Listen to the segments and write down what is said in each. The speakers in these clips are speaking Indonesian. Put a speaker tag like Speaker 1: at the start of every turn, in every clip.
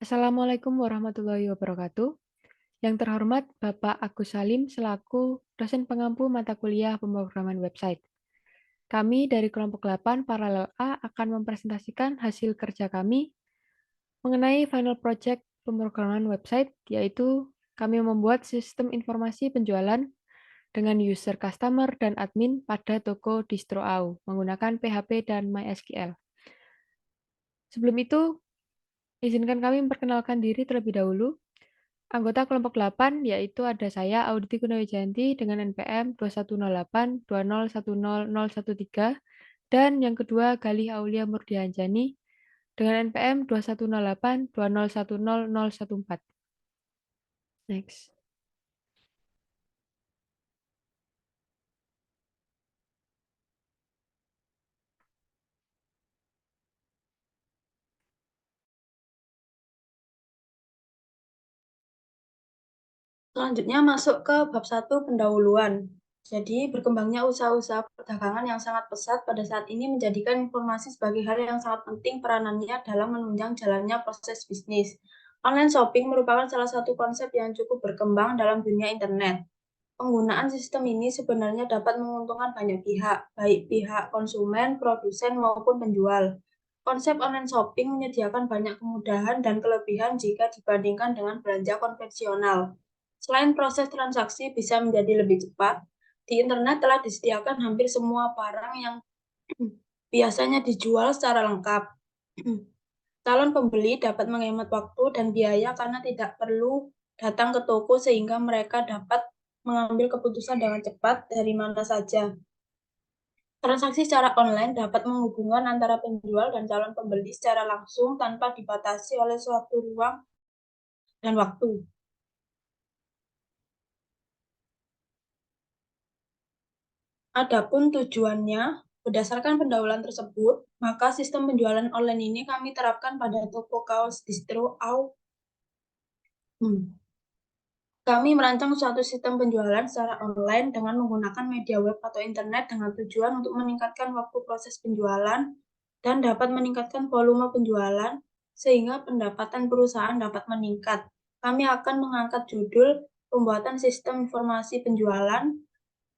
Speaker 1: Assalamualaikum warahmatullahi wabarakatuh. Yang terhormat Bapak Agus Salim selaku dosen pengampu mata kuliah pemrograman website. Kami dari kelompok 8 Paralel A akan mempresentasikan hasil kerja kami mengenai final project pemrograman website, yaitu kami membuat sistem informasi penjualan dengan user customer dan admin pada toko distro AU menggunakan PHP dan MySQL. Sebelum itu, izinkan kami memperkenalkan diri terlebih dahulu. Anggota kelompok 8 yaitu ada saya, Auditi Gunawijayanti dengan NPM 2108201013, dan yang kedua Galih Aulia Murdianjani dengan NPM 2108201014. Next.
Speaker 2: Selanjutnya masuk ke bab 1 pendahuluan. Jadi, berkembangnya usaha-usaha perdagangan yang sangat pesat pada saat ini menjadikan informasi sebagai hal yang sangat penting peranannya dalam menunjang jalannya proses bisnis. Online shopping merupakan salah satu konsep yang cukup berkembang dalam dunia internet. Penggunaan sistem ini sebenarnya dapat menguntungkan banyak pihak, baik pihak konsumen, produsen, maupun penjual. Konsep online shopping menyediakan banyak kemudahan dan kelebihan jika dibandingkan dengan belanja konvensional. Selain proses transaksi bisa menjadi lebih cepat, di internet telah disediakan hampir semua barang yang biasanya dijual secara lengkap. Calon pembeli dapat menghemat waktu dan biaya karena tidak perlu datang ke toko sehingga mereka dapat mengambil keputusan dengan cepat dari mana saja. Transaksi secara online dapat menghubungkan antara penjual dan calon pembeli secara langsung tanpa dibatasi oleh suatu ruang dan waktu. Adapun tujuannya, berdasarkan pendahuluan tersebut, maka sistem penjualan online ini kami terapkan pada toko kaos distro AU. Kami merancang suatu sistem penjualan secara online dengan menggunakan media web atau internet dengan tujuan untuk meningkatkan waktu proses penjualan dan dapat meningkatkan volume penjualan sehingga pendapatan perusahaan dapat meningkat. Kami akan mengangkat judul pembuatan sistem informasi penjualan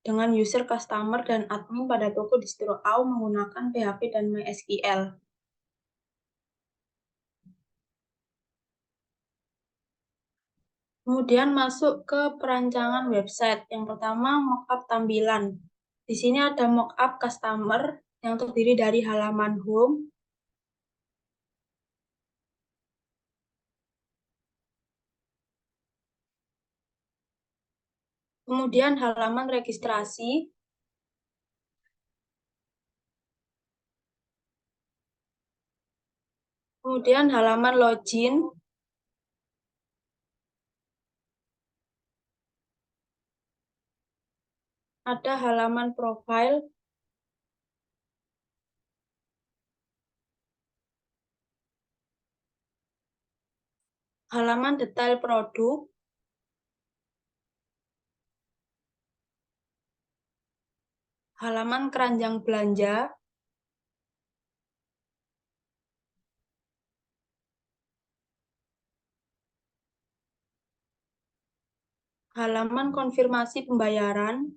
Speaker 2: dengan user customer dan admin pada toko distro AU menggunakan PHP dan MySQL. Kemudian masuk ke perancangan website. Yang pertama, mockup tampilan. Di sini ada mockup customer yang terdiri dari halaman home, kemudian halaman registrasi, kemudian halaman login, ada halaman profile, halaman detail produk, halaman keranjang belanja, halaman konfirmasi pembayaran,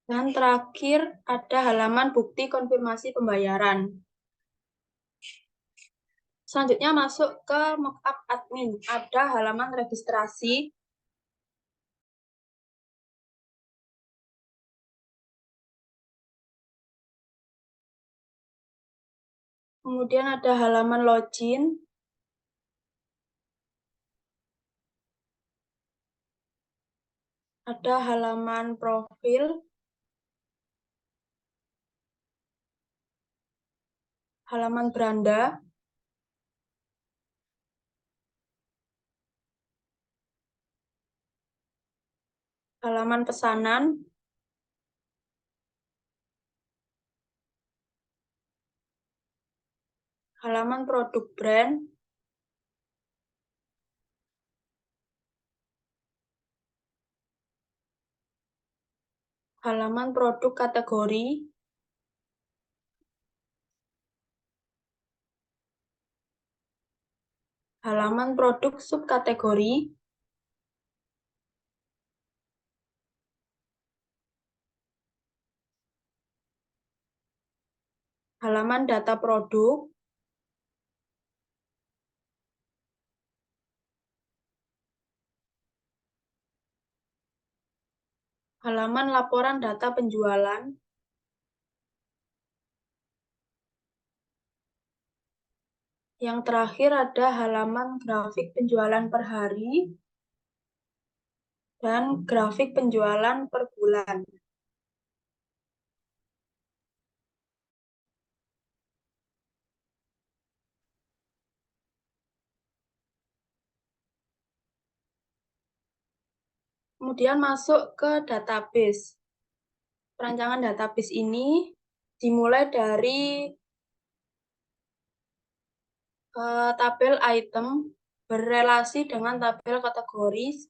Speaker 2: dan terakhir ada halaman bukti konfirmasi pembayaran. Selanjutnya masuk ke mockup admin. Ada halaman registrasi, kemudian ada halaman login, ada halaman profil, halaman beranda, halaman pesanan, halaman produk brand, halaman produk kategori, halaman produk subkategori, halaman data produk, halaman laporan data penjualan, yang terakhir ada halaman grafik penjualan per hari dan grafik penjualan per bulan. Kemudian masuk ke database. Perancangan database ini dimulai dari tabel item berrelasi dengan tabel kategoris,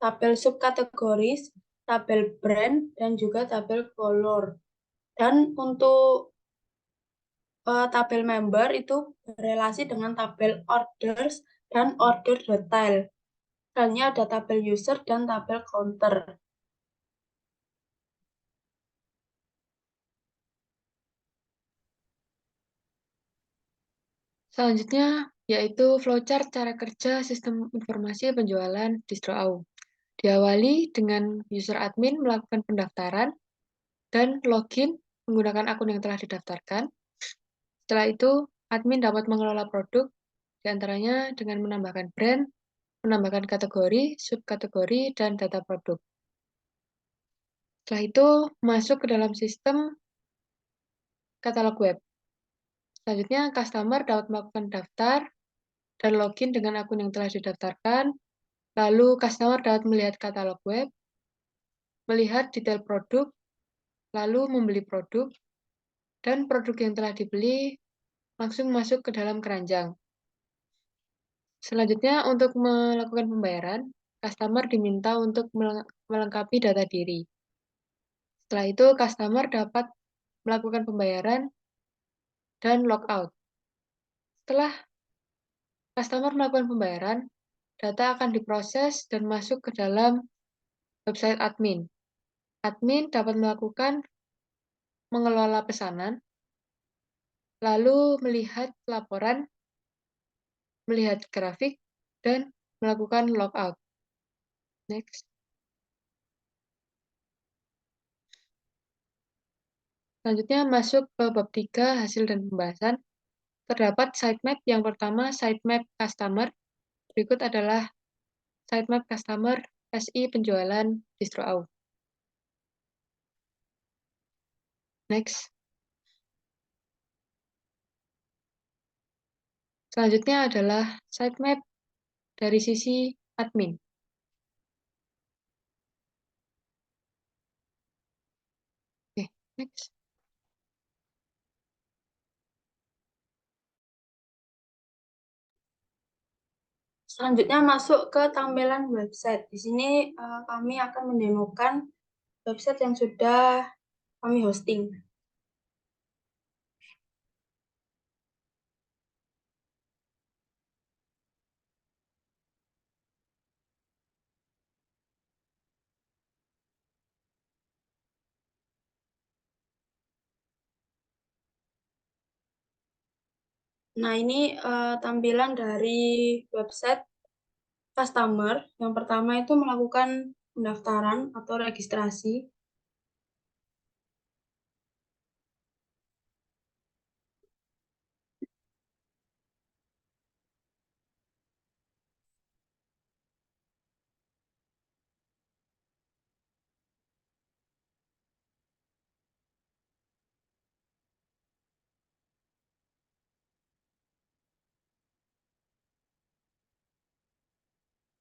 Speaker 2: tabel subkategoris, tabel brand, dan juga tabel color. Dan untuk tabel member itu berrelasi dengan tabel orders dan order detail. Selanjutnya ada tabel user dan tabel counter.
Speaker 1: Selanjutnya yaitu flowchart cara kerja sistem informasi penjualan distro.au. Diawali dengan user admin melakukan pendaftaran dan login menggunakan akun yang telah didaftarkan. Setelah itu, admin dapat mengelola produk, diantaranya dengan menambahkan brand, menambahkan kategori, subkategori, dan data produk. Setelah itu, masuk ke dalam sistem katalog web. Selanjutnya, customer dapat melakukan daftar dan login dengan akun yang telah didaftarkan. Lalu, customer dapat melihat katalog web, melihat detail produk, lalu membeli produk, dan produk yang telah dibeli langsung masuk ke dalam keranjang. Selanjutnya, untuk melakukan pembayaran, customer diminta untuk melengkapi data diri. Setelah itu, customer dapat melakukan pembayaran dan logout. Setelah customer melakukan pembayaran, data akan diproses dan masuk ke dalam website admin. Admin dapat mengelola pesanan, lalu melihat laporan, melihat grafik, dan melakukan logout. Next. Selanjutnya masuk ke bab 3 hasil dan pembahasan. Terdapat sitemap yang pertama sitemap customer, berikut adalah sitemap customer SI penjualan distro.au. Next. Selanjutnya adalah sitemap dari sisi admin. Oke, next.
Speaker 2: Selanjutnya masuk ke tampilan website. Di sini kami akan mendemokan website yang sudah kami hosting. Nah, ini tampilan dari website customer. Yang pertama itu melakukan pendaftaran atau registrasi.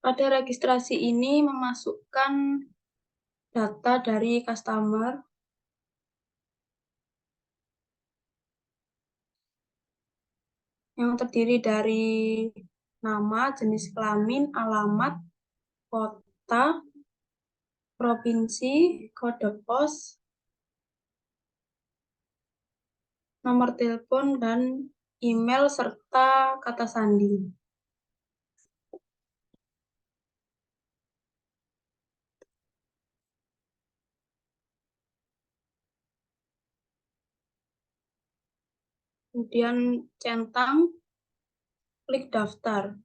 Speaker 2: Pada registrasi ini memasukkan data dari customer yang terdiri dari nama, jenis kelamin, alamat, kota, provinsi, kode pos, nomor telepon, dan email serta kata sandi. kemudian centang, klik daftar.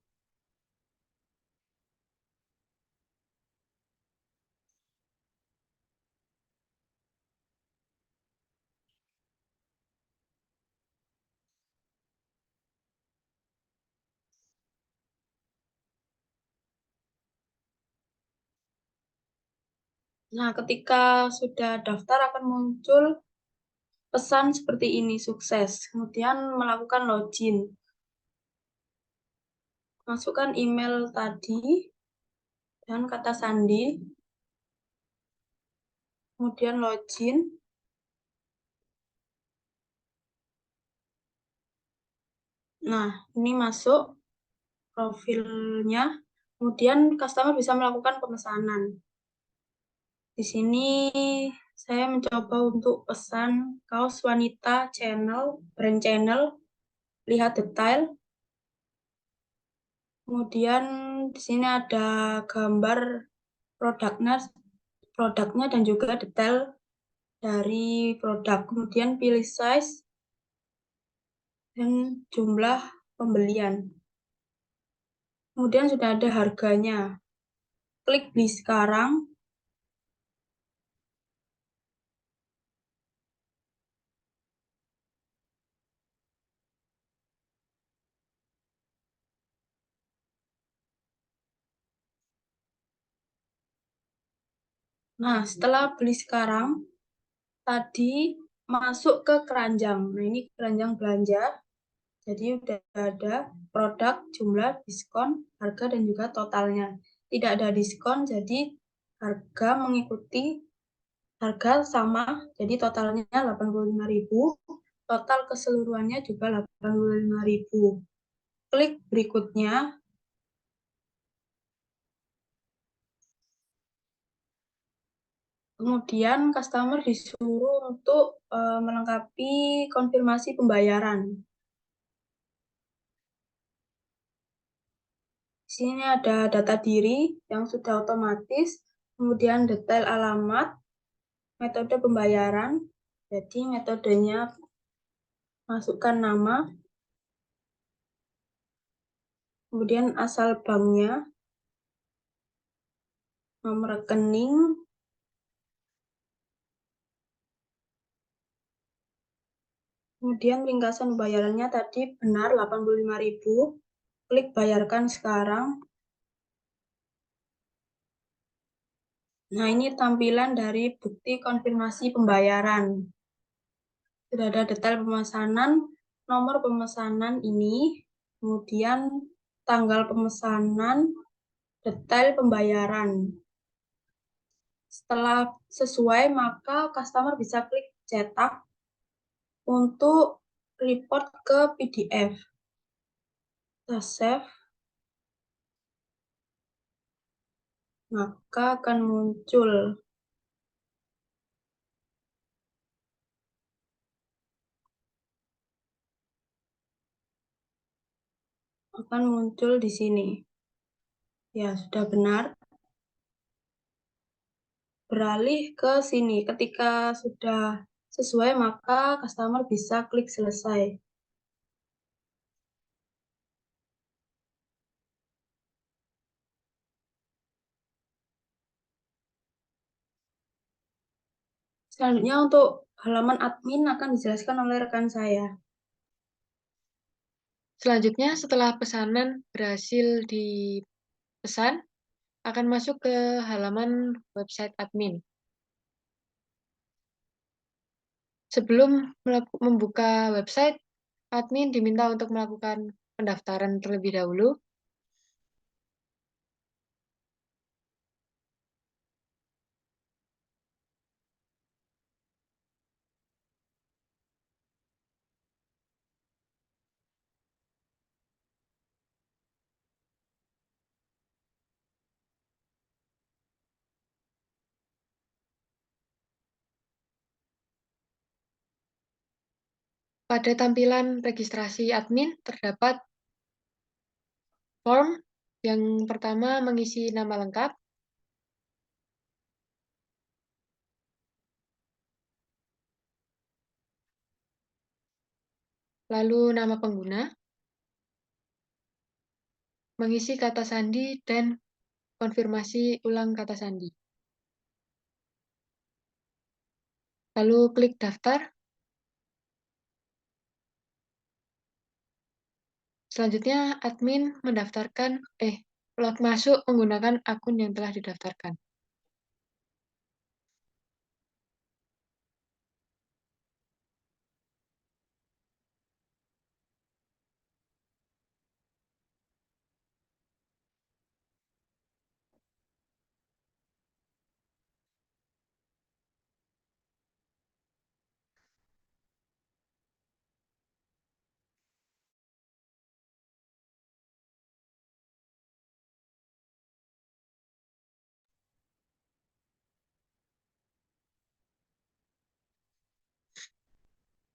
Speaker 2: Nah, ketika sudah daftar akan muncul pesan seperti ini, sukses. Kemudian melakukan login. Masukkan email tadi dan kata sandi. Kemudian login. Nah, ini masuk profilnya. Kemudian customer bisa melakukan pemesanan. Di sini saya mencoba untuk pesan kaos wanita channel, brand channel, lihat detail. Kemudian di sini ada gambar produknya dan juga detail dari produk. Kemudian pilih size dan jumlah pembelian. Kemudian sudah ada harganya. Klik beli sekarang. Nah, setelah beli sekarang, tadi masuk ke keranjang. Nah, ini keranjang belanja. Jadi udah ada produk, jumlah, diskon, harga, dan juga totalnya. Tidak ada diskon, jadi harga mengikuti harga sama, jadi totalnya 85.000, total keseluruhannya juga 85.000. Klik berikutnya, kemudian customer disuruh untuk melengkapi konfirmasi pembayaran. Di sini ada data diri yang sudah otomatis, kemudian detail alamat, metode pembayaran. Jadi metodenya masukkan nama, kemudian asal banknya, nomor rekening, kemudian ringkasan pembayarannya tadi benar 85.000. Klik bayarkan sekarang. Nah, ini tampilan dari bukti konfirmasi pembayaran. Sudah ada detail pemesanan, nomor pemesanan ini, kemudian tanggal pemesanan, detail pembayaran. Setelah sesuai, maka customer bisa klik cetak untuk report ke PDF. Kita save, maka akan muncul di sini. Ya, sudah benar. Beralih ke sini. Ketika sudah sesuai, maka customer bisa klik selesai. Selanjutnya untuk halaman admin akan dijelaskan oleh rekan saya.
Speaker 1: Selanjutnya, setelah pesanan berhasil dipesan, akan masuk ke halaman website admin. Sebelum membuka website, admin diminta untuk melakukan pendaftaran terlebih dahulu. Pada tampilan registrasi admin terdapat form. Yang pertama mengisi nama lengkap, lalu nama pengguna, mengisi kata sandi, dan konfirmasi ulang kata sandi. Lalu klik daftar. Selanjutnya, admin mendaftarkan, log masuk menggunakan akun yang telah didaftarkan.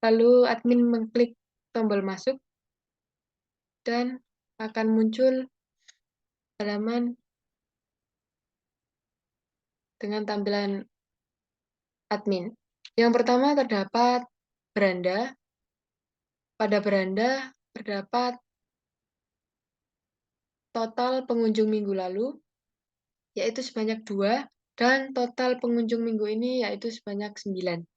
Speaker 1: Lalu admin mengklik tombol masuk dan akan muncul halaman dengan tampilan admin. Yang pertama terdapat beranda. Pada beranda terdapat total pengunjung minggu lalu, yaitu sebanyak 2, dan total pengunjung minggu ini yaitu sebanyak 9.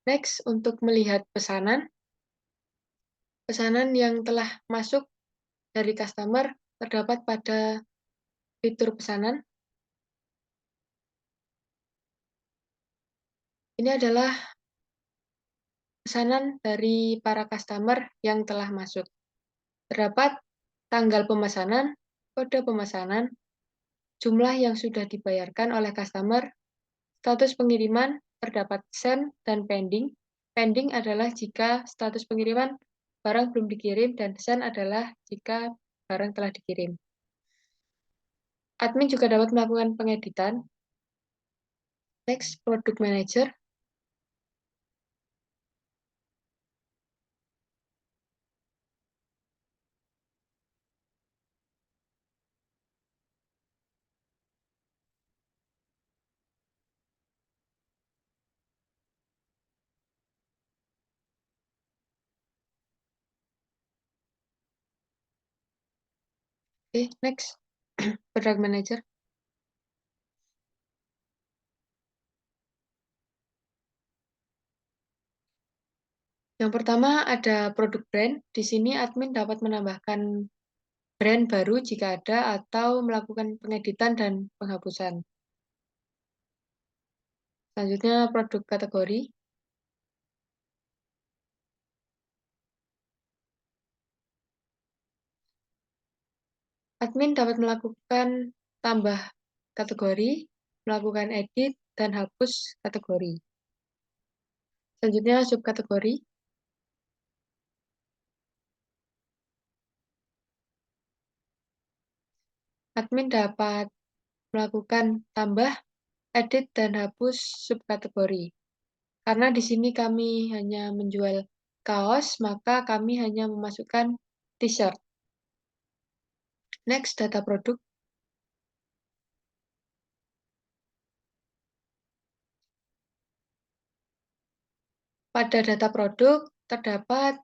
Speaker 1: Next, untuk melihat pesanan yang telah masuk dari customer terdapat pada fitur pesanan. Ini adalah pesanan dari para customer yang telah masuk. Terdapat tanggal pemesanan, kode pemesanan, jumlah yang sudah dibayarkan oleh customer, status pengiriman, terdapat send dan pending. Pending adalah jika status pengiriman barang belum dikirim dan send adalah jika barang telah dikirim. Admin juga dapat melakukan pengeditan. Next, Product Manager. Next, Product Manager. Yang pertama ada produk brand. Di sini admin dapat menambahkan brand baru jika ada atau melakukan pengeditan dan penghapusan. Selanjutnya produk kategori. Admin dapat melakukan tambah kategori, melakukan edit, dan hapus kategori. Selanjutnya subkategori. Admin dapat melakukan tambah, edit, dan hapus subkategori. Karena di sini kami hanya menjual kaos, maka kami hanya memasukkan t-shirt. Next, data produk. Pada data produk terdapat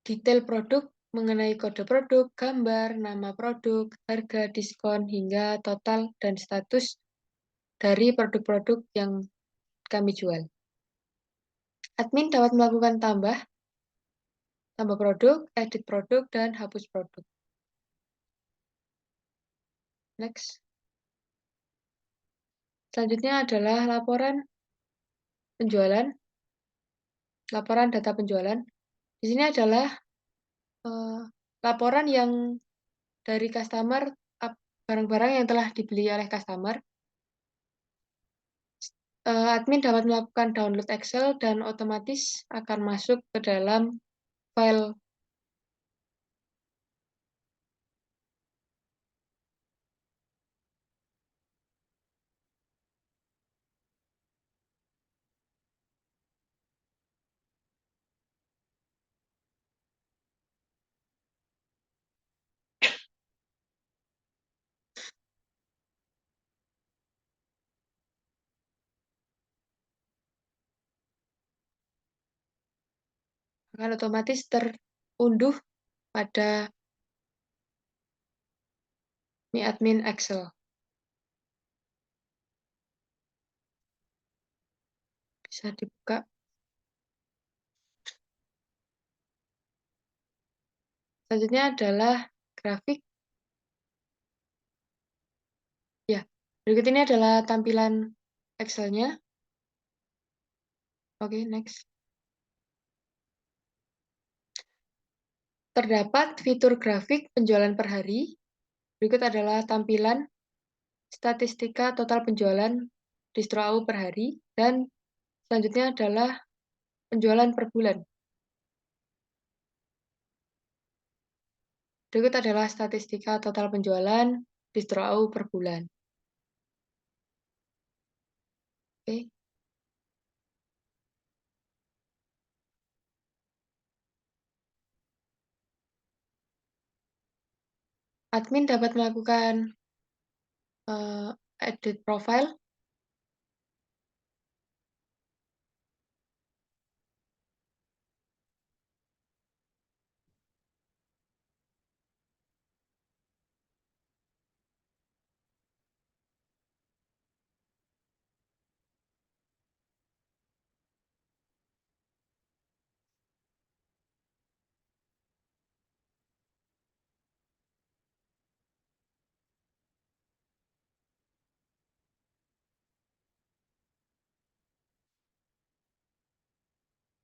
Speaker 1: detail produk mengenai kode produk, gambar, nama produk, harga, diskon, hingga total dan status dari produk-produk yang kami jual. Admin dapat melakukan tambah produk, edit produk, dan hapus produk. Next. Selanjutnya adalah laporan penjualan, laporan data penjualan. Di sini adalah laporan yang dari customer, barang-barang yang telah dibeli oleh customer. Admin dapat melakukan download Excel dan otomatis akan masuk ke dalam file. akan otomatis terunduh pada Mi Admin Excel. Bisa dibuka. Selanjutnya adalah grafik. Ya, berikut ini adalah tampilan Excel-nya. Oke, next. Terdapat fitur grafik penjualan per hari. Berikut adalah tampilan statistika total penjualan distro AU per hari. Dan selanjutnya adalah penjualan per bulan. Berikut adalah statistika total penjualan distro AU per bulan. Oke. Admin dapat melakukan edit profile.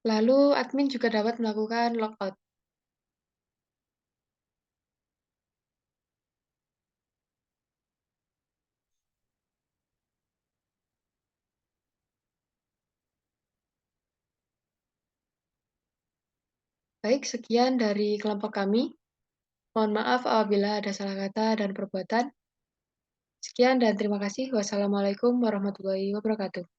Speaker 1: Lalu admin juga dapat melakukan logout. Baik, sekian dari kelompok kami. Mohon maaf apabila ada salah kata dan perbuatan. Sekian dan terima kasih. Wassalamualaikum warahmatullahi wabarakatuh.